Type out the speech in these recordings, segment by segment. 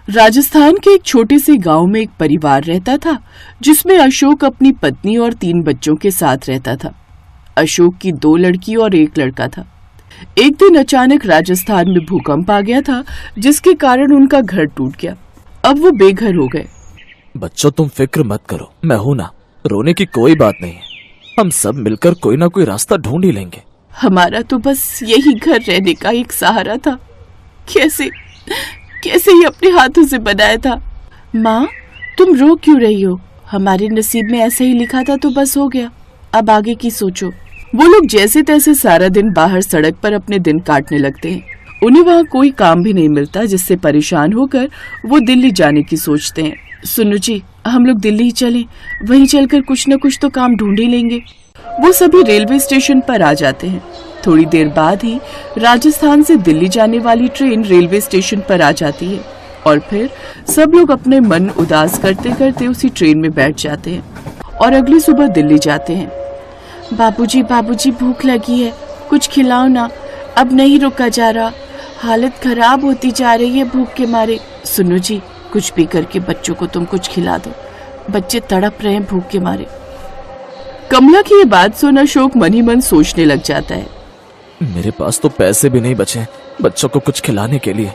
राजस्थान के एक छोटे से गांव में एक परिवार रहता था जिसमें अशोक अपनी पत्नी और 3 बच्चों के साथ रहता था। अशोक की 2 लड़की और 1 लड़का था। एक दिन अचानक राजस्थान में भूकंप आ गया था जिसके कारण उनका घर टूट गया। अब वो बेघर हो गए। बच्चों तुम फिक्र मत करो, मैं हूं ना, रोने की कोई बात नहीं है। हम सब मिलकर कोई ना कोई रास्ता ढूंढ ही लेंगे। हमारा तो बस यही घर रहने का एक सहारा था, कैसे ये अपने हाथों से बनाया था। माँ, तुम रो क्यों रही हो? हमारे नसीब में ऐसे ही लिखा था तो बस हो गया, अब आगे की सोचो। वो लोग जैसे तैसे सारा दिन बाहर सड़क पर अपने दिन काटने लगते हैं। उन्हें वहाँ कोई काम भी नहीं मिलता, जिससे परेशान होकर वो दिल्ली जाने की सोचते हैं। सुनो जी, हम लोग दिल्ली ही चलें, वहीं चलकर कुछ न कुछ तो काम ढूंढ ही लेंगे। वो सभी रेलवे स्टेशन पर आ जाते हैं। थोड़ी देर बाद ही राजस्थान से दिल्ली जाने वाली ट्रेन रेलवे स्टेशन पर आ जाती है और फिर सब लोग अपने मन उदास करते करते उसी ट्रेन में बैठ जाते हैं और अगली सुबह दिल्ली जाते हैं। बाबूजी, भूख लगी है, कुछ खिलाओ ना, अब नहीं रुका जा रहा, हालत खराब होती जा रही है भूख के मारे। सुनो जी, कुछ भी करके बच्चों को तुम कुछ खिला दो, बच्चे तड़प रहे हैं भूख के मारे। कमला की ये बात सुन अशोक मन ही मन सोचने लग जाता है, मेरे पास तो पैसे भी नहीं बचे बच्चों को कुछ खिलाने के लिए।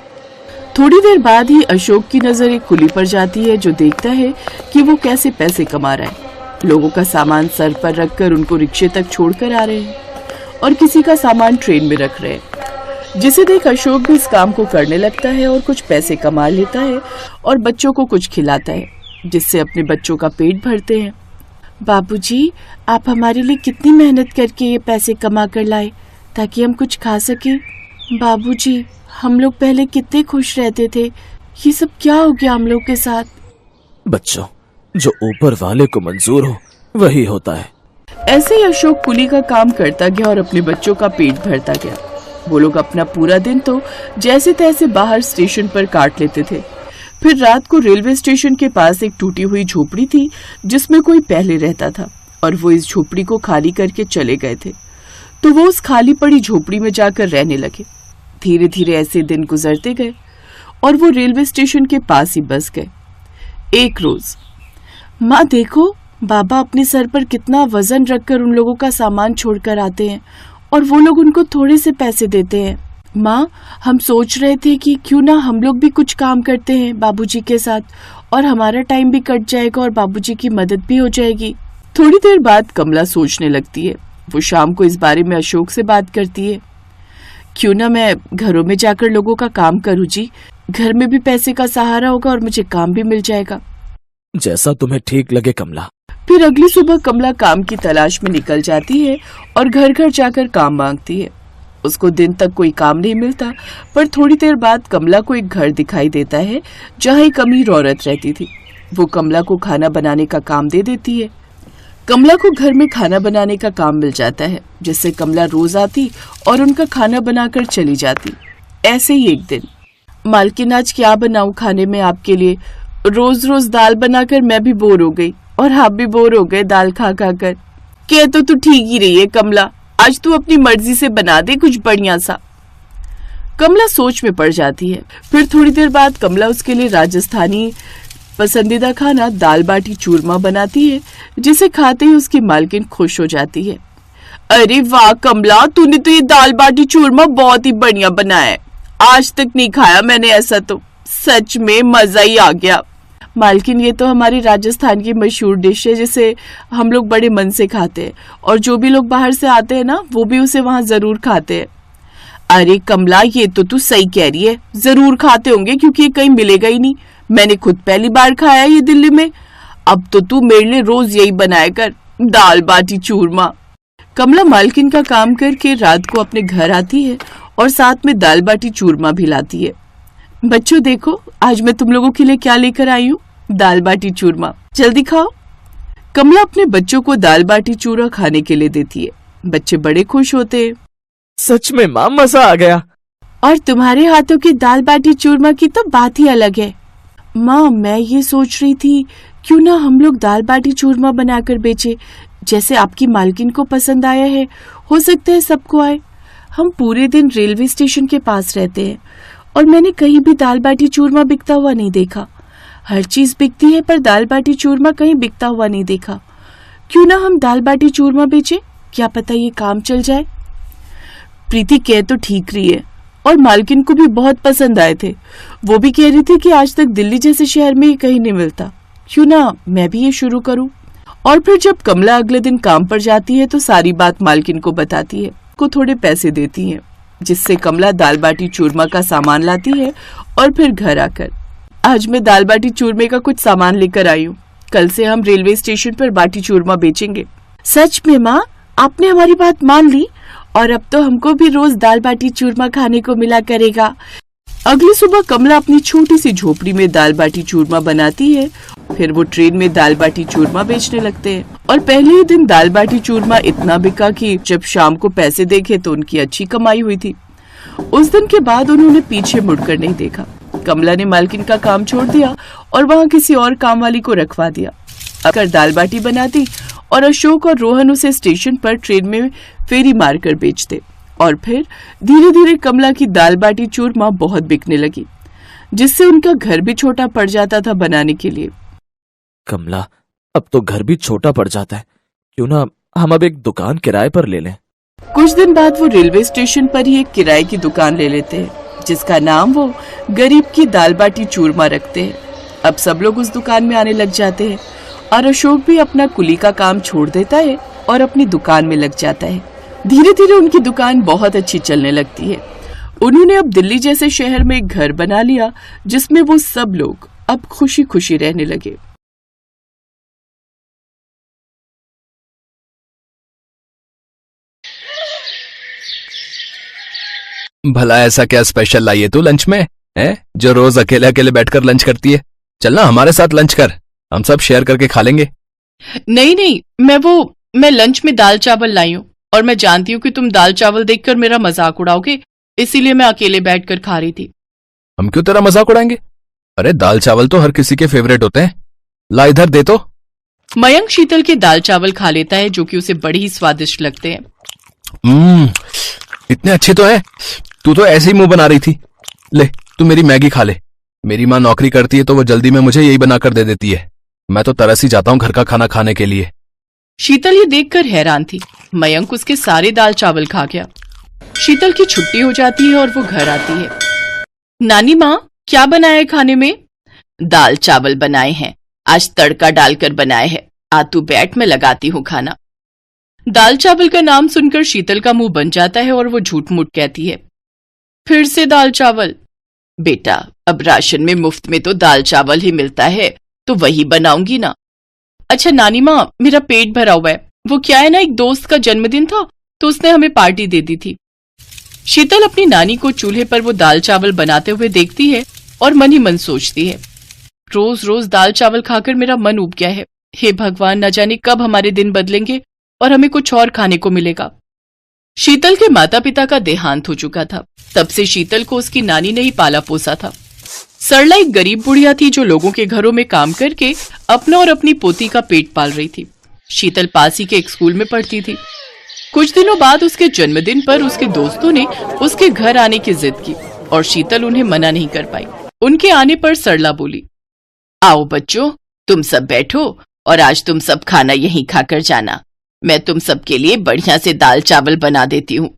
थोड़ी देर बाद ही अशोक की नजर एक कुली पर जाती है जो देखता है कि वो कैसे पैसे कमा रहा है। लोगों का सामान सर पर रखकर उनको रिक्शे तक छोड़कर आ रहे हैं और किसी का सामान ट्रेन में रख रहे हैं, जिसे देख अशोक भी इस काम को करने लगता है और कुछ पैसे कमा लेता है और बच्चों को कुछ खिलाता है, जिससे अपने बच्चों का पेट भरते हैं। बाबूजी, आप हमारे लिए कितनी मेहनत करके ये पैसे कमा कर लाए ताकि हम कुछ खा सके। बाबूजी, हम लोग पहले कितने खुश रहते थे, ये सब क्या हो गया हम लोग के साथ। बच्चों, जो ऊपर वाले को मंजूर हो वही होता है। ऐसे ही अशोक कुली का काम करता गया और अपने बच्चों का पेट भरता गया। वो लोग अपना पूरा दिन तो जैसे तैसे बाहर स्टेशन पर काट लेते थे। फिर रात को रेलवे स्टेशन के पास एक टूटी हुई झोपड़ी थी जिसमें कोई पहले रहता था और वो इस झोपड़ी को खाली करके चले गए थे, तो वो उस खाली पड़ी झोपड़ी में जाकर रहने लगे। धीरे धीरे ऐसे दिन गुजरते गए और वो रेलवे स्टेशन के पास ही बस गए। एक रोज, माँ देखो, बाबा अपने सर पर कितना वजन रखकर उन लोगों का सामान छोड़कर आते हैं और वो लोग उनको थोड़े से पैसे देते हैं। माँ, हम सोच रहे थे कि क्यों ना हम लोग भी कुछ काम करते हैं बाबूजी के साथ, और हमारा टाइम भी कट जाएगा और बाबूजी की मदद भी हो जाएगी। थोड़ी देर बाद कमला सोचने लगती है। वो शाम को इस बारे में अशोक से बात करती है, क्यों ना मैं घरों में जाकर लोगों का काम करूँ जी, घर में भी पैसे का सहारा होगा और मुझे काम भी मिल जाएगा। जैसा तुम्हें ठीक लगे कमला। फिर अगली सुबह कमला काम की तलाश में निकल जाती है और घर घर जाकर काम मांगती है। उसको दिन तक कोई काम नहीं मिलता, पर थोड़ी देर बाद कमला को एक घर दिखाई देता है जहाँ एक अमीर औरत रहती थी। वो कमला को खाना बनाने का काम दे देती है। कमला को घर में खाना बनाने का काम मिल जाता है, जिससे कमला रोज आती और उनका खाना बनाकर चली जाती। ऐसे ही एक दिन, मालकिन आज क्या बनाऊं खाने में आपके लिए? रोज रोज दाल बनाकर मैं भी बोर हो गई और आप भी बोर हो गए दाल खा खा कर। कह तो तू ठीक ही रही है कमला, आज तू अपनी मर्जी से बना दे कुछ बढ़िया सा। कमला सोच में पड़ जाती है। फिर थोड़ी देर बाद कमला उसके लिए राजस्थानी पसंदीदा खाना दाल बाटी चूरमा बनाती है, जिसे खाते ही उसकी मालकिन खुश हो जाती है। अरे वाह कमला, तूने तो ये दाल बाटी चूरमा बहुत ही बढ़िया बनाया है, आज तक नहीं खाया मैंने ऐसा, तो सच में मजा ही आ गया। मालकिन, ये तो हमारी राजस्थान की मशहूर डिश है जिसे हम लोग बड़े मन से खाते हैं और जो भी लोग बाहर से आते हैं ना, वो भी उसे वहाँ जरूर खाते हैं। अरे कमला, ये तो तू सही कह रही है, जरूर खाते होंगे क्योंकि ये कहीं मिलेगा ही नहीं। मैंने खुद पहली बार खाया ये दिल्ली में। अब तो तू मेरे लिए रोज यही बनाया कर, दाल बाटी चूरमा। कमला मालकिन का काम करके रात को अपने घर आती है और साथ में दाल बाटी चूरमा भी लाती है। बच्चों देखो, आज मैं तुम लोगों के लिए क्या लेकर आई हूँ, दाल बाटी चूरमा, जल्दी खाओ। कमला अपने बच्चों को दाल बाटी चूरमा खाने के लिए देती है। बच्चे बड़े खुश होते हैं। सच में माँ, मजा आ गया। और तुम्हारे हाथों की दाल बाटी चूरमा की तो बात ही अलग है। माँ, मैं ये सोच रही थी क्यों ना हम लोग दाल बाटी चूरमा बनाकर बेचे, जैसे आपकी मालकिन को पसंद आया है, हो सकता है सबको आए। हम पूरे दिन रेलवे स्टेशन के पास रहते हैं और मैंने कहीं भी दाल बाटी चूरमा बिकता हुआ नहीं देखा। हर चीज बिकती है पर दाल बाटी चूरमा कहीं बिकता हुआ नहीं देखा। क्यों ना हम दाल बाटी चूरमा बेचें, क्या पता ये काम चल जाए। प्रीति कह तो ठीक रही है और मालकिन को भी बहुत पसंद आए थे। वो भी कह रही थी कि आज तक दिल्ली जैसे शहर में ये कहीं नहीं मिलता, क्यों ना मैं भी ये शुरू करूं। और फिर जब कमला अगले दिन काम पर जाती है तो सारी बात मालकिन को बताती है, को थोड़े पैसे देती है, जिससे कमला दाल बाटी चूरमा का सामान लाती है। और फिर घर आकर, आज मैं दाल बाटी चूरमे का कुछ सामान लेकर आई हूँ, कल से हम रेलवे स्टेशन पर बाटी चूरमा बेचेंगे। सच में माँ, आपने हमारी बात मान ली और अब तो हमको भी रोज दाल बाटी चूरमा खाने को मिला करेगा। अगली सुबह कमला अपनी छोटी सी झोपड़ी में दाल बाटी चूरमा बनाती है। फिर वो ट्रेन में दाल बाटी चूरमा बेचने लगते हैं और पहले ही दिन दाल बाटी चूरमा इतना बिका कि जब शाम को पैसे देखे तो उनकी अच्छी कमाई हुई थी। उस दिन के बाद उन्होंने पीछे मुड़कर नहीं देखा। कमला ने मालकिन का काम छोड़ दिया और वहाँ किसी और काम वाली को रखवा दिया। अगर दाल बाटी बनाती और अशोक और रोहन उसे स्टेशन पर ट्रेन में फेरी मारकर बेचते। और फिर धीरे धीरे कमला की दाल बाटी चूरमा बहुत बिकने लगी, जिससे उनका घर भी छोटा पड़ जाता था बनाने के लिए। कमला, अब तो घर भी छोटा पड़ जाता है, क्यों ना हम अब एक दुकान किराए पर ले लें। कुछ दिन बाद वो रेलवे स्टेशन पर ही एक किराए की दुकान ले लेते हैं, जिसका नाम वो गरीब की दाल बाटी चूरमा रखते हैं। अब सब लोग उस दुकान में आने लग जाते हैं और अशोक भी अपना कुली का काम छोड़ देता है और अपनी दुकान में लग जाता है। धीरे धीरे उनकी दुकान बहुत अच्छी चलने लगती है। उन्होंने अब दिल्ली जैसे शहर में एक घर बना लिया, जिसमें वो सब लोग अब खुशी खुशी रहने लगे। भला ऐसा क्या स्पेशल लाई है तू लंच में, है जो रोज अकेले अकेले बैठकर लंच करती है? चलना हमारे साथ लंच कर, हम सब शेयर करके खा लेंगे। नहीं, मैं लंच में दाल चावल लाई हूँ और मैं जानती हूँ कि तुम दाल चावल देखकर मेरा मजाक उड़ाओगे, इसीलिए मैं अकेले बैठकर खा रही थी। हम क्यों तेरा मजाक उड़ाएंगे? अरे दाल चावल तो हर किसी के फेवरेट होते हैं, ला इधर दे तो। मयंक शीतल के दाल चावल खा लेता है, जो कि उसे बड़े ही स्वादिष्ट लगते हैं। इतने अच्छे तो हैं। तू तो ऐसे ही मुंह बना रही थी। ले तू मेरी मैगी खा ले। मेरी माँ नौकरी करती है तो वो जल्दी में मुझे यही बनाकर दे देती है। मैं तो तरस ही जाता हूँ घर का खाना खाने के लिए। शीतल ये देखकर हैरान थी। मयंक उसके सारे दाल चावल खा गया। शीतल की छुट्टी हो जाती है और वो घर आती है। नानी माँ, क्या बनाया है खाने में? दाल चावल बनाए हैं, आज तड़का डालकर बनाए हैं। आ तू बैठ, मैं लगाती हूँ खाना। दाल चावल का नाम सुनकर शीतल का मुंह बन जाता है और वो झूठ मूठ कहती है, फिर से दाल चावल? बेटा, अब राशन में मुफ्त में तो दाल चावल ही मिलता है, तो वही बनाऊंगी ना। अच्छा नानी माँ, मेरा पेट भरा हुआ है। वो क्या है ना, एक दोस्त का जन्मदिन था तो उसने हमें पार्टी दे दी थी। शीतल अपनी नानी को चूल्हे पर वो दाल चावल बनाते हुए देखती है और मन ही मन सोचती है, रोज रोज दाल चावल खाकर मेरा मन उब गया है। हे भगवान, न जाने कब हमारे दिन बदलेंगे और हमें कुछ और खाने को मिलेगा। शीतल के माता पिता का देहांत हो चुका था। तब से शीतल को उसकी नानी ने ही पाला पोसा था। सरला एक गरीब बुढ़िया थी जो लोगों के घरों में काम करके अपना और अपनी पोती का पेट पाल रही थी। शीतल पास ही के एक स्कूल में पढ़ती थी। कुछ दिनों बाद उसके जन्मदिन पर उसके दोस्तों ने उसके घर आने की जिद की और शीतल उन्हें मना नहीं कर पाई। उनके आने पर सरला बोली, आओ बच्चों, तुम सब बैठो और आज तुम सब खाना यहीं खाकर जाना। मैं तुम सबके लिए बढ़िया से दाल चावल बना देती हूँ।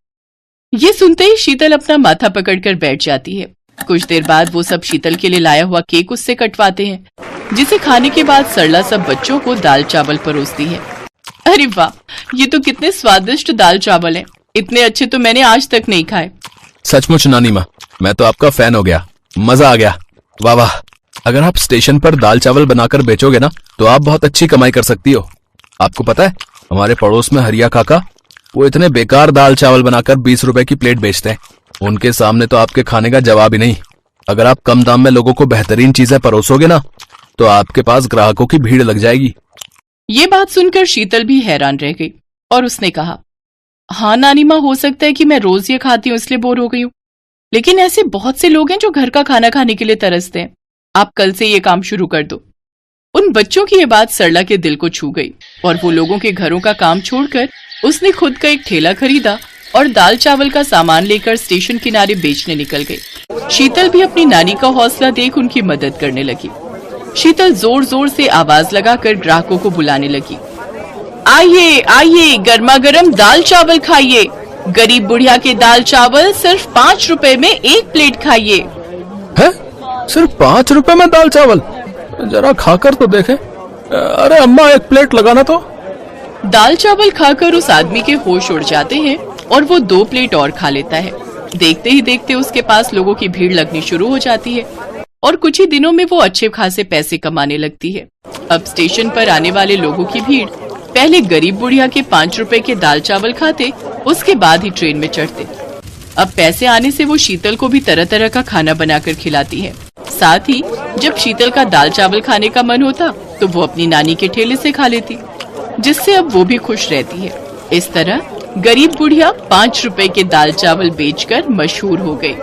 ये सुनते ही शीतल अपना माथा पकड़कर बैठ जाती है। कुछ देर बाद वो सब शीतल के लिए लाया हुआ केक उससे कटवाते हैं, जिसे खाने के बाद सरला सब बच्चों को दाल चावल परोसती है। अरे वाह, ये तो कितने स्वादिष्ट दाल चावल हैं। इतने अच्छे तो मैंने आज तक नहीं खाए। सचमुच नानी माँ, मैं तो आपका फैन हो गया, मजा आ गया। वाह वाह, अगर आप स्टेशन पर दाल चावल बनाकर बेचोगे ना तो आप बहुत अच्छी कमाई कर सकती हो। आपको पता है, हमारे पड़ोस में हरिया काका, वो इतने बेकार दाल चावल बनाकर 20 रुपए की प्लेट बेचते हैं। उनके सामने तो आपके खाने का जवाब ही नहीं। अगर आप कम दाम में लोगों को बेहतरीन चीजें परोसोगे ना तो आपके पास ग्राहकों की भीड़ लग जाएगी। ये बात सुनकर शीतल भी हैरान रह गई और उसने कहा, हाँ नानी माँ, हो सकता है कि मैं रोज ये खाती हूँ इसलिए बोर हो गई हूँ, लेकिन ऐसे बहुत से लोग हैं जो घर का खाना खाने के लिए तरसते हैं। आप कल से ये काम शुरू कर दो। उन बच्चों की ये बात सरला के दिल को छू गई और वो लोगों के घरों का काम छोड़कर उसने खुद का एक ठेला खरीदा और दाल चावल का सामान लेकर स्टेशन किनारे बेचने निकल गई। शीतल भी अपनी नानी का हौसला देख उनकी मदद करने लगी। शीतल जोर जोर से आवाज लगाकर ग्राहकों को बुलाने लगी। आइए आइए, गर्मा गर्म दाल चावल खाइए। गरीब बुढ़िया के दाल चावल सिर्फ 5 रुपए में 1 प्लेट खाइए। है? सिर्फ 5 रुपए में दाल चावल? जरा खाकर तो देखे। अरे अम्मा, 1 प्लेट लगाना तो। दाल चावल खाकर उस आदमी के होश उड़ जाते हैं और वो 2 प्लेट और खा लेता है। देखते ही देखते उसके पास लोगों की भीड़ लगनी शुरू हो जाती है और कुछ ही दिनों में वो अच्छे खासे पैसे कमाने लगती है। अब स्टेशन पर आने वाले लोगों की भीड़ पहले गरीब बुढ़िया के 5 रुपए के दाल चावल खाते, उसके बाद ही ट्रेन में चढ़ते। अब पैसे आने से वो शीतल को भी तरह तरह का खाना बनाकर खिलाती है। साथ ही जब शीतल का दाल चावल खाने का मन होता तो वो अपनी नानी के ठेले से खा लेती, जिससे अब वो भी खुश रहती है। इस तरह गरीब बुढ़िया 5 रुपए के दाल चावल बेचकर मशहूर हो गई।